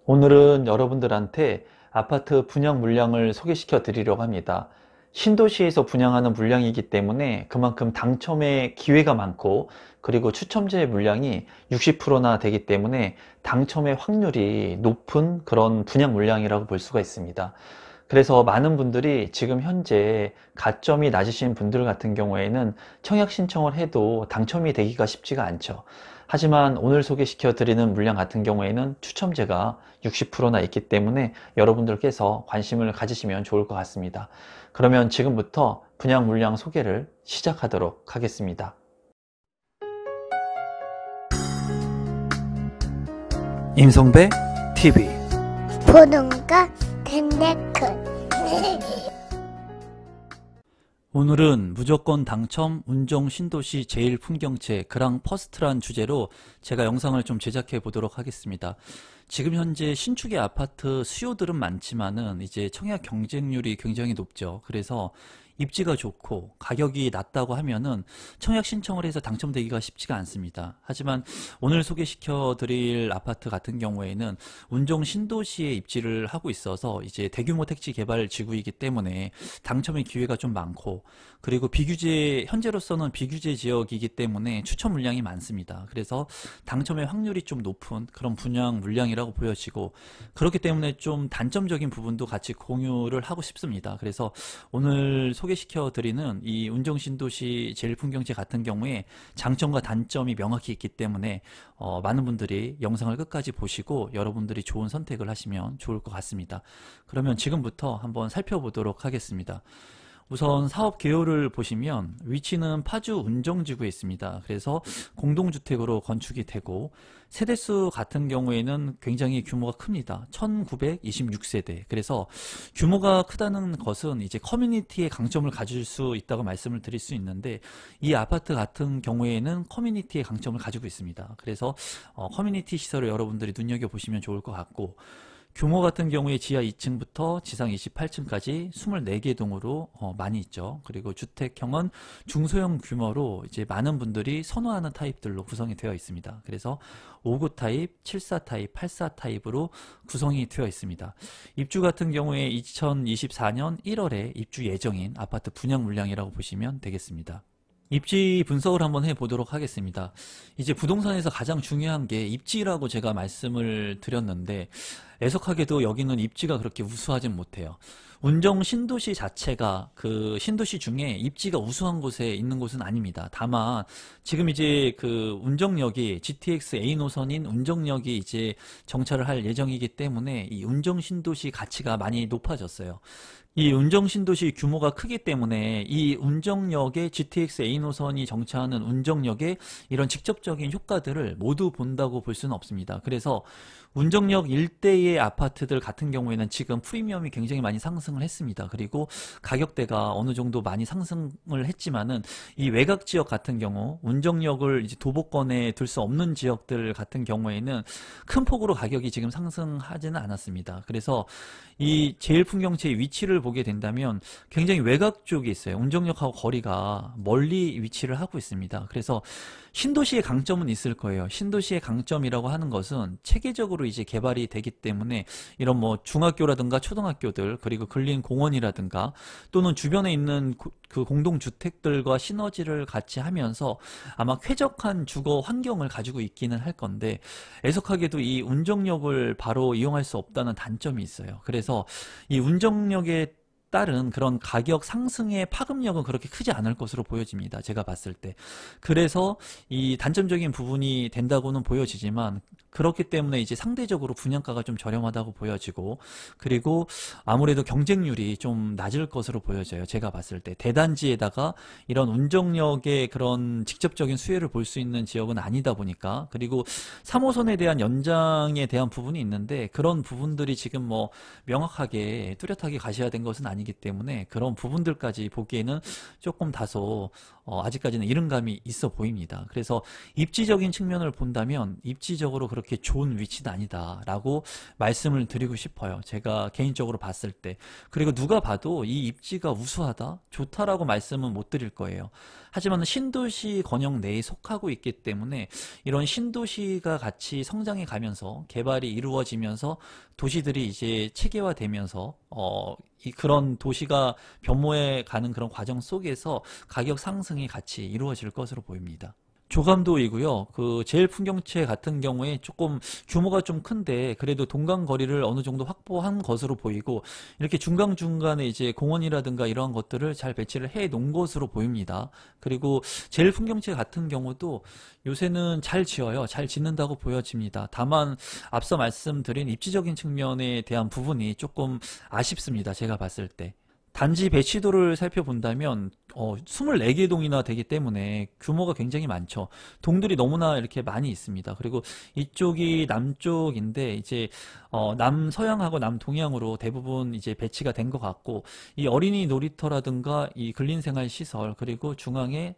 오늘은 여러분들한테 아파트 분양 물량을 소개시켜 드리려고 합니다. 신도시에서 분양하는 물량이기 때문에 그만큼 당첨의 기회가 많고, 그리고 추첨자의 물량이 60%나 되기 때문에 당첨의 확률이 높은 그런 분양 물량이라고 볼 수가 있습니다. 그래서 많은 분들이 지금 현재 가점이 낮으신 분들 같은 경우에는 청약 신청을 해도 당첨이 되기가 쉽지가 않죠. 하지만 오늘 소개시켜 드리는 물량 같은 경우에는 추첨제가 60%나 있기 때문에 여러분들께서 관심을 가지시면 좋을 것 같습니다. 그러면 지금부터 분양 물량 소개를 시작하도록 하겠습니다. 임성배 TV 보동과 텐데크. 오늘은 무조건 당첨 운정 신도시 제일 풍경채 그랑 퍼스트란 주제로 제가 영상을 좀 제작해 보도록 하겠습니다. 지금 현재 신축의 아파트 수요들은 많지만은 이제 청약 경쟁률이 굉장히 높죠. 그래서 입지가 좋고 가격이 낮다고 하면은 청약 신청을 해서 당첨되기가 쉽지가 않습니다. 하지만 오늘 소개시켜 드릴 아파트 같은 경우에는 운정 신도시에 입지를 하고 있어서 이제 대규모 택지 개발 지구이기 때문에 당첨의 기회가 좀 많고, 그리고 비규제, 현재로서는 비규제 지역이기 때문에 추첨 물량이 많습니다. 그래서 당첨의 확률이 좀 높은 그런 분양 물량이라고 보여지고, 그렇기 때문에 좀 단점적인 부분도 같이 공유를 하고 싶습니다. 그래서 오늘 소개시켜 드리는 이 운정 신도시 제일 풍경채 같은 경우에 장점과 단점이 명확히 있기 때문에 많은 분들이 영상을 끝까지 보시고 여러분들이 좋은 선택을 하시면 좋을 것 같습니다. 그러면 지금부터 한번 살펴보도록 하겠습니다. 우선 사업 개요를 보시면 위치는 파주 운정지구에 있습니다. 그래서 공동주택으로 건축이 되고, 세대수 같은 경우에는 굉장히 규모가 큽니다. 1926세대. 그래서 규모가 크다는 것은 이제 커뮤니티의 강점을 가질 수 있다고 말씀을 드릴 수 있는데, 이 아파트 같은 경우에는 커뮤니티의 강점을 가지고 있습니다. 그래서 커뮤니티 시설을 여러분들이 눈여겨보시면 좋을 것 같고, 규모 같은 경우에 지하 2층부터 지상 28층까지 24개 동으로 많이 있죠. 그리고 주택형은 중소형 규모로 이제 많은 분들이 선호하는 타입들로 구성이 되어 있습니다. 그래서 59 타입, 74 타입, 84 타입으로 구성이 되어 있습니다. 입주 같은 경우에 2024년 1월에 입주 예정인 아파트 분양 물량이라고 보시면 되겠습니다. 입지 분석을 한번 해보도록 하겠습니다. 이제 부동산에서 가장 중요한 게 입지라고 제가 말씀을 드렸는데, 애석하게도 여기는 입지가 그렇게 우수하진 못해요. 운정 신도시 자체가 그 신도시 중에 입지가 우수한 곳에 있는 곳은 아닙니다. 다만 지금 이제 그 운정역이 GTX A 노선인 운정역이 이제 정차를 할 예정이기 때문에 이 운정 신도시 가치가 많이 높아졌어요. 이 운정 신도시 규모가 크기 때문에 이 운정역에 GTX A 노선이 정차하는 운정역에 이런 직접적인 효과들을 모두 본다고 볼 수는 없습니다. 그래서 운정역 일대의 아파트들 같은 경우에는 지금 프리미엄이 굉장히 많이 상승을 했습니다. 그리고 가격대가 어느 정도 많이 상승을 했지만은 이 외곽 지역 같은 경우, 운정역을 이제 도보권에 둘 수 없는 지역들 같은 경우에는 큰 폭으로 가격이 지금 상승하지는 않았습니다. 그래서 이 제일 풍경채의 위치를 보게 된다면 굉장히 외곽 쪽에 있어요. 운정역하고 거리가 멀리 위치를 하고 있습니다. 그래서 신도시의 강점은 있을 거예요. 신도시의 강점이라고 하는 것은 체계적으로 이제 개발이 되기 때문에 이런 뭐 중학교라든가 초등학교들, 그리고 근린 공원이라든가 또는 주변에 있는 그 공동주택들과 시너지를 같이 하면서 아마 쾌적한 주거 환경을 가지고 있기는 할 건데, 애석하게도 이 운정역을 바로 이용할 수 없다는 단점이 있어요. 그래서 이 운정역에 따른 그런 가격 상승의 파급력은 그렇게 크지 않을 것으로 보여집니다. 제가 봤을 때. 그래서 이 단점적인 부분이 된다고는 보여지지만, 그렇기 때문에 이제 상대적으로 분양가가 좀 저렴하다고 보여지고, 그리고 아무래도 경쟁률이 좀 낮을 것으로 보여져요. 제가 봤을 때. 대단지에다가 이런 운정역의 그런 직접적인 수혜를 볼 수 있는 지역은 아니다 보니까, 그리고 3호선에 대한 연장에 대한 부분이 있는데, 그런 부분들이 지금 뭐 명확하게 뚜렷하게 가셔야 된 것은 아니기 때문에 그런 부분들까지 보기에는 조금 다소 아직까지는 이른감이 있어 보입니다. 그래서 입지적인 측면을 본다면 입지적으로 그렇게 좋은 위치는 아니다 라고 말씀을 드리고 싶어요. 제가 개인적으로 봤을 때. 그리고 누가 봐도 이 입지가 우수하다, 좋다라고 말씀은 못 드릴 거예요. 하지만 신도시 권역 내에 속하고 있기 때문에 이런 신도시가 같이 성장해 가면서 개발이 이루어지면서 도시들이 이제 체계화되면서 그런 도시가 변모해 가는 그런 과정 속에서 가격 상승이 같이 이루어질 것으로 보입니다. 조감도이고요. 그 제일 풍경채 같은 경우에 조금 규모가 좀 큰데 그래도 동강거리를 어느 정도 확보한 것으로 보이고 이렇게 중간중간에 이제 공원이라든가 이러한 것들을 잘 배치를 해 놓은 것으로 보입니다. 그리고 제일 풍경채 같은 경우도 요새는 잘 지어요. 잘 짓는다고 보여집니다. 다만 앞서 말씀드린 입지적인 측면에 대한 부분이 조금 아쉽습니다. 제가 봤을 때. 단지 배치도를 살펴본다면 24개 동이나 되기 때문에 규모가 굉장히 많죠. 동들이 너무나 이렇게 많이 있습니다. 그리고 이쪽이 남쪽인데 이제 남서양하고 남동양으로 대부분 이제 배치가 된 것 같고 이 어린이 놀이터라든가 이 근린생활시설 그리고 중앙에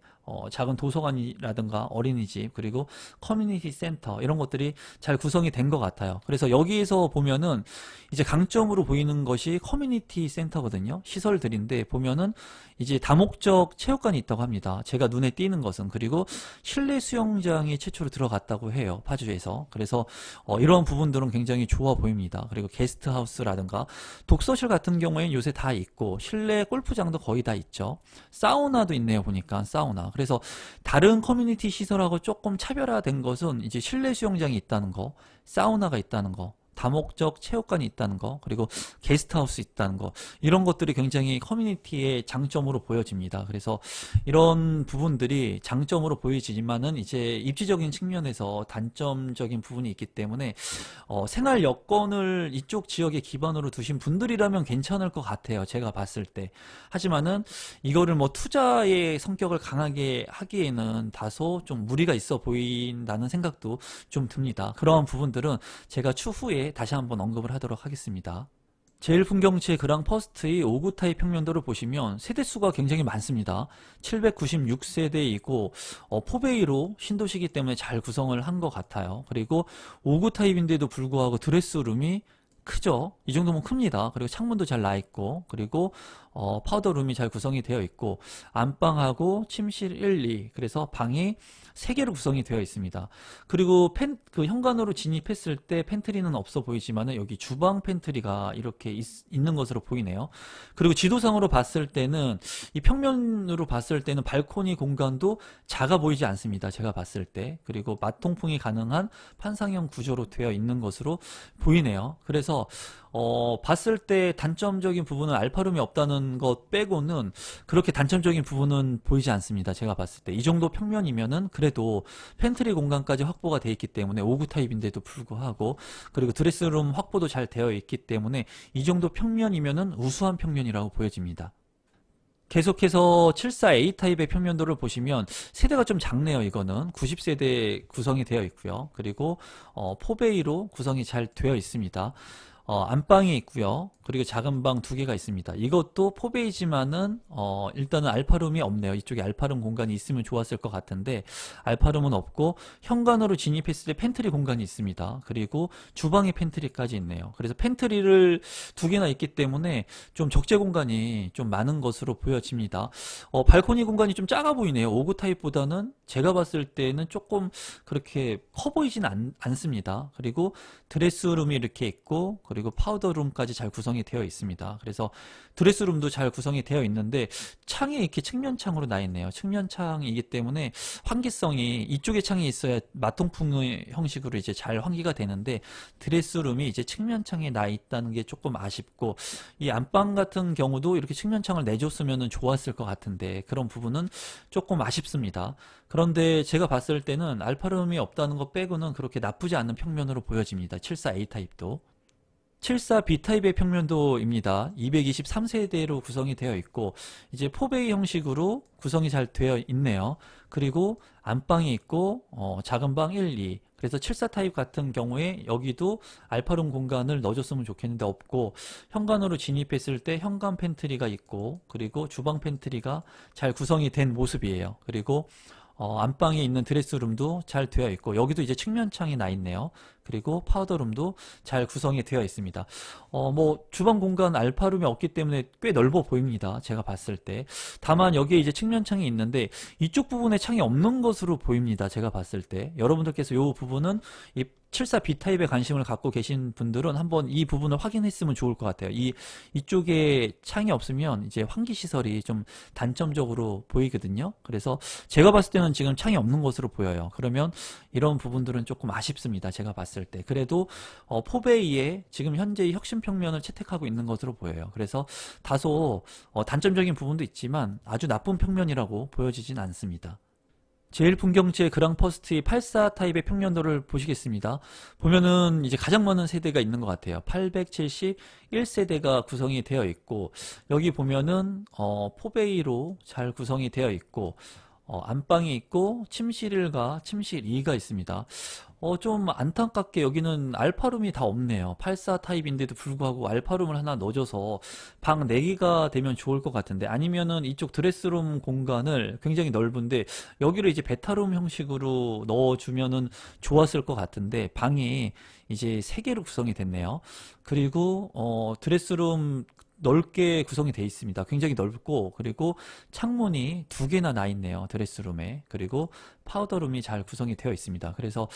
작은 도서관이라든가 어린이집 그리고 커뮤니티 센터 이런 것들이 잘 구성이 된 것 같아요. 그래서 여기에서 보면은 이제 강점으로 보이는 것이 커뮤니티 센터거든요. 시설들인데 보면은 이제 다목적 체육관이 있다고 합니다. 제가 눈에 띄는 것은. 그리고 실내 수영장이 최초로 들어갔다고 해요. 파주에서. 그래서 이런 부분들은 굉장히 좋아 보입니다. 그리고 게스트하우스라든가 독서실 같은 경우에는 요새 다 있고 실내 골프장도 거의 다 있죠. 사우나도 있네요. 보니까 사우나. 그래서 다른 커뮤니티 시설하고 조금 차별화된 것은 이제 실내 수영장이 있다는 거, 사우나가 있다는 거, 다목적 체육관이 있다는 거, 그리고 게스트하우스 있다는 거, 이런 것들이 굉장히 커뮤니티의 장점으로 보여집니다. 그래서 이런 부분들이 장점으로 보여지지만은 이제 입지적인 측면에서 단점적인 부분이 있기 때문에 생활 여건을 이쪽 지역에 기반으로 두신 분들이라면 괜찮을 것 같아요. 제가 봤을 때. 하지만은 이거를 뭐 투자의 성격을 강하게 하기에는 다소 좀 무리가 있어 보인다는 생각도 좀 듭니다. 그러한 부분들은 제가 추후에 다시 한번 언급을 하도록 하겠습니다. 제일 풍경채 그랑 퍼스트의 5구 타입 평면도를 보시면 세대수가 굉장히 많습니다. 796세대이고 포베이로 신도시기 때문에 잘 구성을 한 것 같아요. 그리고 5구 타입인데도 불구하고 드레스룸이 크죠. 이 정도면 큽니다. 그리고 창문도 잘 나 있고 그리고 파우더룸이 잘 구성이 되어 있고 안방하고 침실 1, 2 그래서 방이 3개로 구성이 되어 있습니다. 그리고 그 현관으로 진입했을 때 팬트리는 없어 보이지만은 여기 주방 팬트리가 이렇게 있는 것으로 보이네요. 그리고 지도상으로 봤을 때는 이 평면으로 봤을 때는 발코니 공간도 작아 보이지 않습니다. 제가 봤을 때. 그리고 마통풍이 가능한 판상형 구조로 되어 있는 것으로 보이네요. 그래서 봤을 때 단점적인 부분은 알파룸이 없다는 것 빼고는 그렇게 단점적인 부분은 보이지 않습니다. 제가 봤을 때. 이 정도 평면이면은 그래도 팬트리 공간까지 확보가 되어 있기 때문에 5구 타입인데도 불구하고 그리고 드레스룸 확보도 잘 되어 있기 때문에 이 정도 평면이면은 우수한 평면이라고 보여집니다. 계속해서 74A 타입의 평면도를 보시면 세대가 좀 작네요. 이거는 90세대 구성이 되어 있고요. 그리고 포베이로 구성이 잘 되어 있습니다. 안방이 있고요. 그리고 작은 방 2개가 있습니다. 이것도 포베이지만은 일단은 알파룸이 없네요. 이쪽에 알파룸 공간이 있으면 좋았을 것 같은데 알파룸은 없고 현관으로 진입했을 때 팬트리 공간이 있습니다. 그리고 주방에 팬트리까지 있네요. 그래서 팬트리를 2개나 있기 때문에 좀 적재 공간이 좀 많은 것으로 보여집니다. 발코니 공간이 좀 작아 보이네요. 5구 타입보다는 제가 봤을 때는 조금 그렇게 커 보이진 않습니다. 그리고 드레스룸이 이렇게 있고 그리고 파우더룸까지 잘 구성이 되어 있습니다. 그래서 드레스룸도 잘 구성이 되어 있는데 창이 이렇게 측면창으로 나 있네요. 측면창이기 때문에 환기성이 이쪽에 창이 있어야 마통풍의 형식으로 이제 잘 환기가 되는데 드레스룸이 이제 측면창에 나 있다는 게 조금 아쉽고 이 안방 같은 경우도 이렇게 측면창을 내줬으면 좋았을 것 같은데 그런 부분은 조금 아쉽습니다. 그런데 제가 봤을 때는 알파룸이 없다는 것 빼고는 그렇게 나쁘지 않은 평면으로 보여집니다. 74A 타입도. 74B타입의 평면도입니다. 223세대로 구성이 되어 있고 이제 포베이 형식으로 구성이 잘 되어 있네요. 그리고 안방이 있고 작은 방 1, 2 그래서 74 타입 같은 경우에 여기도 알파룸 공간을 넣어줬으면 좋겠는데 없고, 현관으로 진입했을 때 현관 팬트리가 있고, 그리고 주방 팬트리가 잘 구성이 된 모습이에요. 그리고 안방에 있는 드레스룸도 잘 되어 있고, 여기도 이제 측면창이 나 있네요. 그리고 파우더룸도 잘 구성이 되어 있습니다. 뭐 주방 공간 알파룸이 없기 때문에 꽤 넓어 보입니다. 제가 봤을 때. 다만 여기에 이제 측면창이 있는데 이쪽 부분에 창이 없는 것으로 보입니다. 제가 봤을 때. 여러분들께서 이 부분은 이 74 B타입에 관심을 갖고 계신 분들은 한번 이 부분을 확인했으면 좋을 것 같아요. 이쪽에 창이 없으면 이제 환기시설이 좀 단점적으로 보이거든요. 그래서 제가 봤을 때는 지금 창이 없는 것으로 보여요. 그러면 이런 부분들은 조금 아쉽습니다. 제가 봤을 때. 그래도 포베이에 지금 현재 혁신 평면을 채택하고 있는 것으로 보여요. 그래서 다소 단점적인 부분도 있지만 아주 나쁜 평면이라고 보여지진 않습니다. 제일 풍경채 그랑퍼스트의 84 타입의 평면도를 보시겠습니다. 보면은 이제 가장 많은 세대가 있는 것 같아요. 871세대가 구성이 되어 있고, 여기 보면은 포베이로 잘 구성이 되어 있고, 안방이 있고 침실 1과 침실 2가 있습니다. 좀 안타깝게 여기는 알파룸이 다 없네요. 84 타입인데도 불구하고 알파룸을 하나 넣어줘서 방 4개가 되면 좋을 것 같은데, 아니면은 이쪽 드레스룸 공간을 굉장히 넓은데 여기를 이제 베타룸 형식으로 넣어주면은 좋았을 것 같은데, 방이 이제 3개로 구성이 됐네요. 그리고 드레스룸 넓게 구성이 되어 있습니다. 굉장히 넓고, 그리고 창문이 2개나 나 있네요. 드레스룸에. 그리고 파우더룸이 잘 구성이 되어 있습니다. 그래서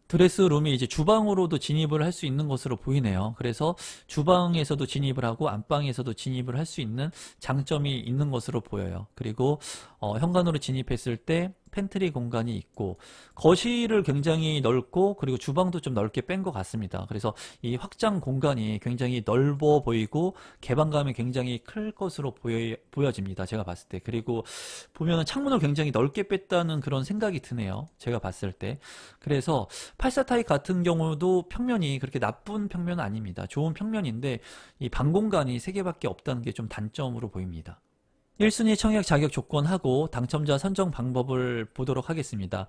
드레스룸이 이제 주방으로도 진입을 할 수 있는 것으로 보이네요. 그래서 주방에서도 진입을 하고 안방에서도 진입을 할 수 있는 장점이 있는 것으로 보여요. 그리고 현관으로 진입했을 때 팬트리 공간이 있고, 거실을 굉장히 넓고, 그리고 주방도 좀 넓게 뺀 것 같습니다. 그래서 이 확장 공간이 굉장히 넓어 보이고 개방감이 굉장히 클 것으로 보여집니다. 제가 봤을 때. 그리고 보면은 창문을 굉장히 넓게 뺐다는 그런 생각이 드네요. 제가 봤을 때. 그래서 84 타입 같은 경우도 평면이 그렇게 나쁜 평면은 아닙니다. 좋은 평면인데 이 방 공간이 3개밖에 없다는 게 좀 단점으로 보입니다. 1순위 청약 자격 조건하고 당첨자 선정 방법을 보도록 하겠습니다.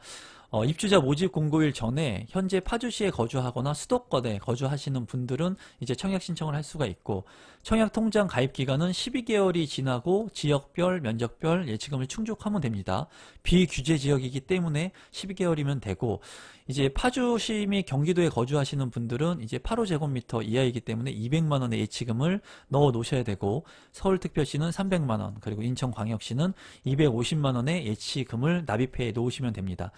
입주자 모집 공고일 전에 현재 파주시에 거주하거나 수도권에 거주하시는 분들은 이제 청약 신청을 할 수가 있고, 청약 통장 가입 기간은 12개월이 지나고 지역별, 면적별 예치금을 충족하면 됩니다. 비규제 지역이기 때문에 12개월이면 되고, 이제 파주시 및 경기도에 거주하시는 분들은 이제 8호제곱미터 이하이기 때문에 200만 원의 예치금을 넣어 놓으셔야 되고, 서울특별시는 300만 원, 그리고 인천광역시는 250만 원의 예치금을 납입해 놓으시면 됩니다.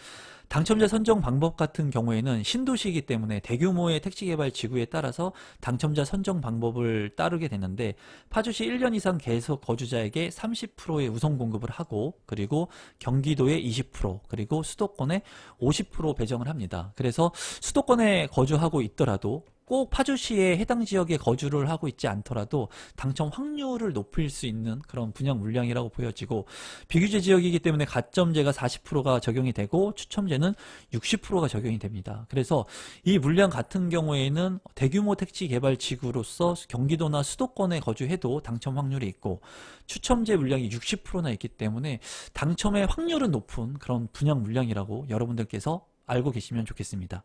당첨자 선정 방법 같은 경우에는 신도시이기 때문에 대규모의 택지개발 지구에 따라서 당첨자 선정 방법을 따르게 되는데, 파주시 1년 이상 계속 거주자에게 30%의 우선 공급을 하고, 그리고 경기도에 20%, 그리고 수도권에 50% 배정을 합니다. 그래서 수도권에 거주하고 있더라도, 꼭 파주시에 해당 지역에 거주를 하고 있지 않더라도 당첨 확률을 높일 수 있는 그런 분양 물량이라고 보여지고, 비규제 지역이기 때문에 가점제가 40%가 적용이 되고 추첨제는 60%가 적용이 됩니다. 그래서 이 물량 같은 경우에는 대규모 택지 개발 지구로서 경기도나 수도권에 거주해도 당첨 확률이 있고, 추첨제 물량이 60%나 있기 때문에 당첨의 확률은 높은 그런 분양 물량이라고 여러분들께서 알고 계시면 좋겠습니다.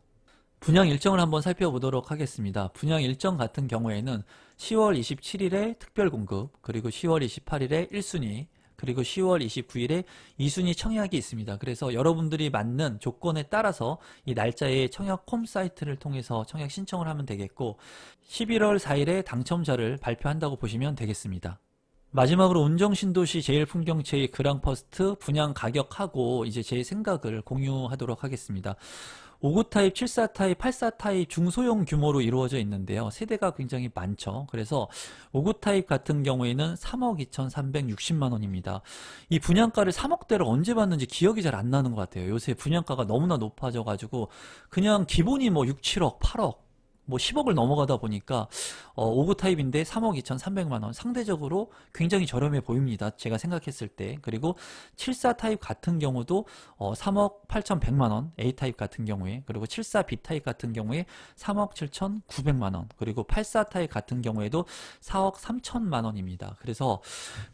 분양 일정을 한번 살펴보도록 하겠습니다. 분양 일정 같은 경우에는 10월 27일에 특별 공급, 그리고 10월 28일에 1순위, 그리고 10월 29일에 2순위 청약이 있습니다. 그래서 여러분들이 맞는 조건에 따라서 이 날짜에 청약 홈 사이트를 통해서 청약 신청을 하면 되겠고, 11월 4일에 당첨자를 발표한다고 보시면 되겠습니다. 마지막으로 운정신도시 제일풍경채의 그랑퍼스트 분양 가격하고 이제 제 생각을 공유하도록 하겠습니다. 59 타입, 74 타입, 84 타입 중소형 규모로 이루어져 있는데요. 세대가 굉장히 많죠. 그래서 59 타입 같은 경우에는 3억 2,360만 원입니다. 이 분양가를 3억대를 언제 받는지 기억이 잘 안 나는 것 같아요. 요새 분양가가 너무나 높아져가지고 그냥 기본이 뭐 6, 7억, 8억 뭐 10억을 넘어가다 보니까 5구 타입인데 3억 2,300만 원, 상대적으로 굉장히 저렴해 보입니다. 제가 생각했을 때. 그리고 74 타입 같은 경우도 3억 8,100만 원, A 타입 같은 경우에, 그리고 74 B 타입 같은 경우에 3억 7,900만 원, 그리고 84 타입 같은 경우에도 4억 3천만 원입니다. 그래서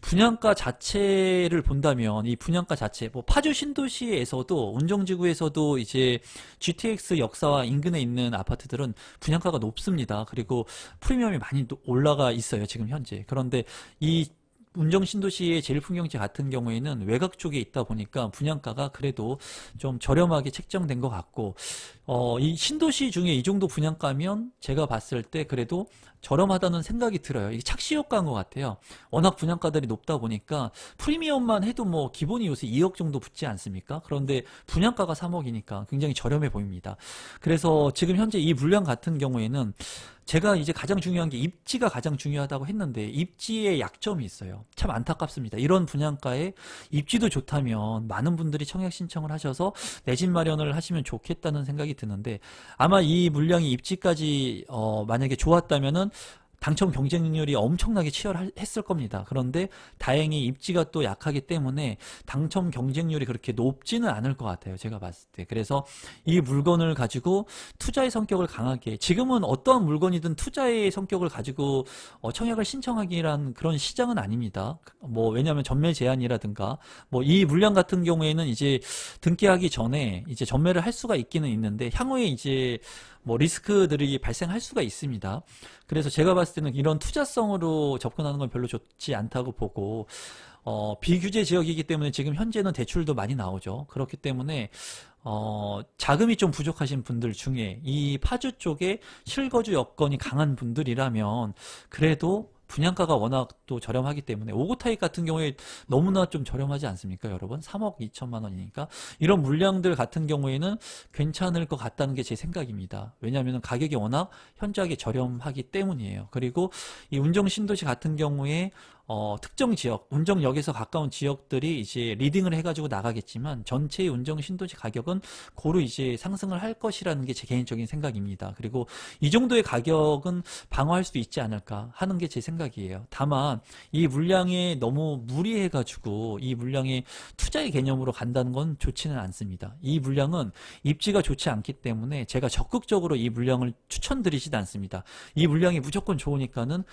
분양가 자체를 본다면 이 분양가 자체, 뭐 파주 신도시에서도 운정지구에서도 이제 GTX 역사와 인근에 있는 아파트들은 분양가가 높습니다. 그리고 프리미엄이 많이 올라가 있어요, 지금 현재. 그런데 이 운정 신도시의 제일풍경채 같은 경우에는 외곽 쪽에 있다 보니까 분양가가 그래도 좀 저렴하게 책정된 것 같고, 이 신도시 중에 이 정도 분양가면 제가 봤을 때 그래도 저렴하다는 생각이 들어요. 이게 착시 효과인 것 같아요. 워낙 분양가들이 높다 보니까 프리미엄만 해도 뭐 기본이 요새 2억 정도 붙지 않습니까? 그런데 분양가가 3억이니까 굉장히 저렴해 보입니다. 그래서 지금 현재 이 물량 같은 경우에는 제가 이제 가장 중요한 게 입지가 가장 중요하다고 했는데 입지에 약점이 있어요. 참 안타깝습니다. 이런 분양가에 입지도 좋다면 많은 분들이 청약 신청을 하셔서 내 집 마련을 하시면 좋겠다는 생각이 드는데, 아마 이 물량이 입지까지 만약에 좋았다면은 당첨 경쟁률이 엄청나게 치열했을 겁니다. 그런데 다행히 입지가 또 약하기 때문에 당첨 경쟁률이 그렇게 높지는 않을 것 같아요, 제가 봤을 때. 그래서 이 물건을 가지고 투자의 성격을 강하게, 지금은 어떠한 물건이든 투자의 성격을 가지고 청약을 신청하기란 그런 시장은 아닙니다. 뭐 왜냐하면 전매 제한이라든가 뭐 이 물량 같은 경우에는 이제 등기하기 전에 이제 전매를 할 수가 있기는 있는데 향후에 이제 뭐 리스크들이 발생할 수가 있습니다. 그래서 제가 봤을 때는 이런 투자성으로 접근하는 건 별로 좋지 않다고 보고, 비규제 지역이기 때문에 지금 현재는 대출도 많이 나오죠. 그렇기 때문에 자금이 좀 부족하신 분들 중에 이 파주 쪽에 실거주 여건이 강한 분들이라면 그래도 분양가가 워낙 또 저렴하기 때문에 5구 타입 같은 경우에 너무나 좀 저렴하지 않습니까, 여러분? 3억 2천만 원이니까 이런 물량들 같은 경우에는 괜찮을 것 같다는 게 제 생각입니다. 왜냐하면 가격이 워낙 현저하게 저렴하기 때문이에요. 그리고 이 운정 신도시 같은 경우에 특정 지역, 운정역에서 가까운 지역들이 이제 리딩을 해가지고 나가겠지만 전체의 운정 신도시 가격은 고루 이제 상승을 할 것이라는 게 제 개인적인 생각입니다. 그리고 이 정도의 가격은 방어할 수 있지 않을까 하는 게 제 생각이에요. 다만 이 물량에 너무 무리해가지고 이 물량에 투자의 개념으로 간다는 건 좋지는 않습니다. 이 물량은 입지가 좋지 않기 때문에 제가 적극적으로 이 물량을 추천드리지도 않습니다. 이 물량이 무조건 좋으니까는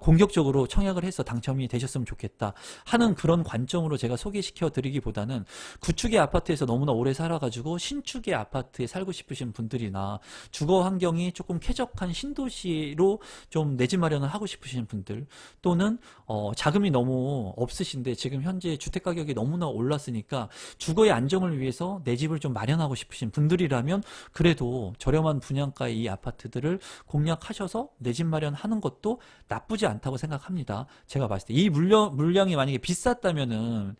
공격적으로 청약을 해서 당첨이 되셨으면 좋겠다 하는 그런 관점으로 제가 소개시켜 드리기보다는 구축의 아파트에서 너무나 오래 살아가지고 신축의 아파트에 살고 싶으신 분들이나 주거 환경이 조금 쾌적한 신도시로 좀 내 집 마련을 하고 싶으신 분들, 또는 자금이 너무 없으신데 지금 현재 주택 가격이 너무나 올랐으니까 주거의 안정을 위해서 내 집을 좀 마련하고 싶으신 분들이라면 그래도 저렴한 분양가의 이 아파트들을 공략하셔서 내 집 마련하는 것도 나쁘지 않다고 생각합니다. 제가 봤을 때 이 물량이 만약에 비쌌다면은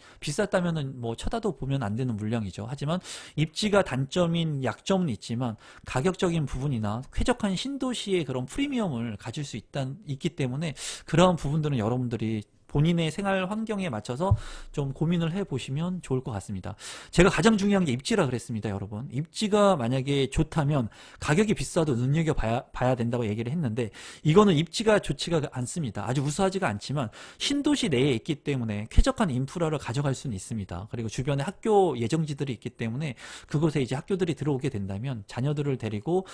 뭐 쳐다도 보면 안 되는 물량이죠. 하지만 입지가 단점인 약점은 있지만 가격적인 부분이나 쾌적한 신도시의 그런 프리미엄을 가질 수 있기 때문에 그러한 부분들은 여러분들이 본인의 생활 환경에 맞춰서 좀 고민을 해보시면 좋을 것 같습니다. 제가 가장 중요한 게 입지라 그랬습니다, 여러분. 입지가 만약에 좋다면 가격이 비싸도 눈여겨봐야 된다고 얘기를 했는데 이거는 입지가 좋지가 않습니다. 아주 우수하지가 않지만 신도시 내에 있기 때문에 쾌적한 인프라를 가져갈 수는 있습니다. 그리고 주변에 학교 예정지들이 있기 때문에 그곳에 이제 학교들이 들어오게 된다면 자녀들을 데리고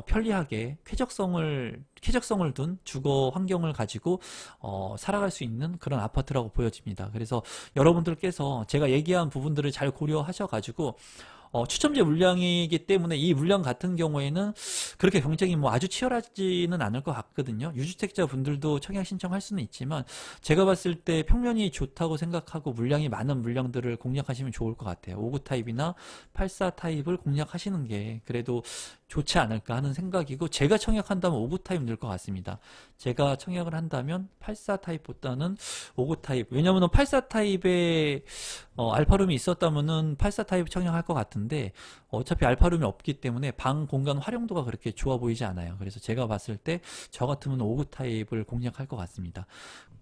편리하게 쾌적성을 둔 주거 환경을 가지고 살아갈 수 있는 그런 아파트라고 보여집니다. 그래서 여러분들께서 제가 얘기한 부분들을 잘 고려하셔가지고 추첨제 물량이기 때문에 이 물량 같은 경우에는 그렇게 경쟁이 뭐 아주 치열하지는 않을 것 같거든요. 유주택자 분들도 청약 신청할 수는 있지만 제가 봤을 때 평면이 좋다고 생각하고 물량이 많은 물량들을 공략하시면 좋을 것 같아요. 5구 타입이나 84 타입을 공략하시는 게 그래도 좋지 않을까 하는 생각이고, 제가 청약한다면 5구 타입 늘 것 같습니다. 제가 청약을 한다면 84 타입보다는 5구 타입, 왜냐하면 84 타입에 알파룸이 있었다면은 84 타입 청약할 것 같은데 어차피 알파룸이 없기 때문에 방 공간 활용도가 그렇게 좋아 보이지 않아요. 그래서 제가 봤을 때 저 같으면 5구 타입을 공략할 것 같습니다.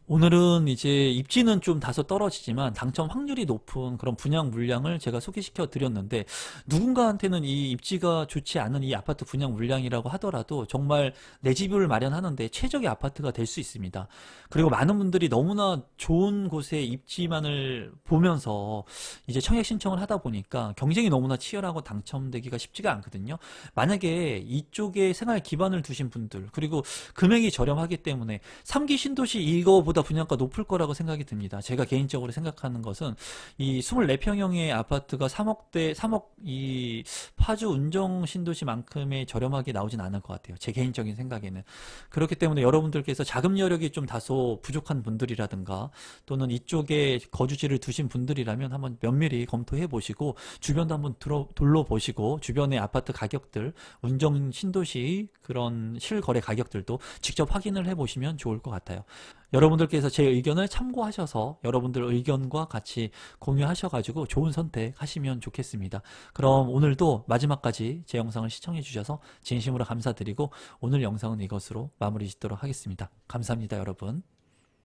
오늘은 이제 입지는 좀 다소 떨어지지만 당첨 확률이 높은 그런 분양 물량을 제가 소개시켜 드렸는데, 누군가한테는 이 입지가 좋지 않은 이 아파트 분양 물량이라고 하더라도 정말 내 집을 마련하는데 최적의 아파트가 될 수 있습니다. 그리고 많은 분들이 너무나 좋은 곳에 입지만을 보면서 이제 청약 신청을 하다 보니까 경쟁이 너무나 치열하고 당첨되기가 쉽지가 않거든요. 만약에 이쪽에 생활 기반을 두신 분들, 그리고 금액이 저렴하기 때문에 3기 신도시 이거보다 분양가 높을 거라고 생각이 듭니다. 제가 개인적으로 생각하는 것은 이 24평형의 아파트가 3억 이 파주 운정 신도시만큼의 저렴하게 나오진 않을 것 같아요. 제 개인적인 생각에는. 그렇기 때문에 여러분들께서 자금 여력이 좀 다소 부족한 분들이라든가 또는 이쪽에 거주지를 두신 분들이라면 한번 면밀히 검토해 보시고 주변도 한번 둘러보시고 주변의 아파트 가격들, 운정 신도시 그런 실거래 가격들도 직접 확인을 해 보시면 좋을 것 같아요. 여러분들께서 제 의견을 참고하셔서 여러분들 의견과 같이 공유하셔가지고 좋은 선택 하시면 좋겠습니다. 그럼 오늘도 마지막까지 제 영상을 시청해 주셔서 진심으로 감사드리고 오늘 영상은 이것으로 마무리 짓도록 하겠습니다. 감사합니다, 여러분.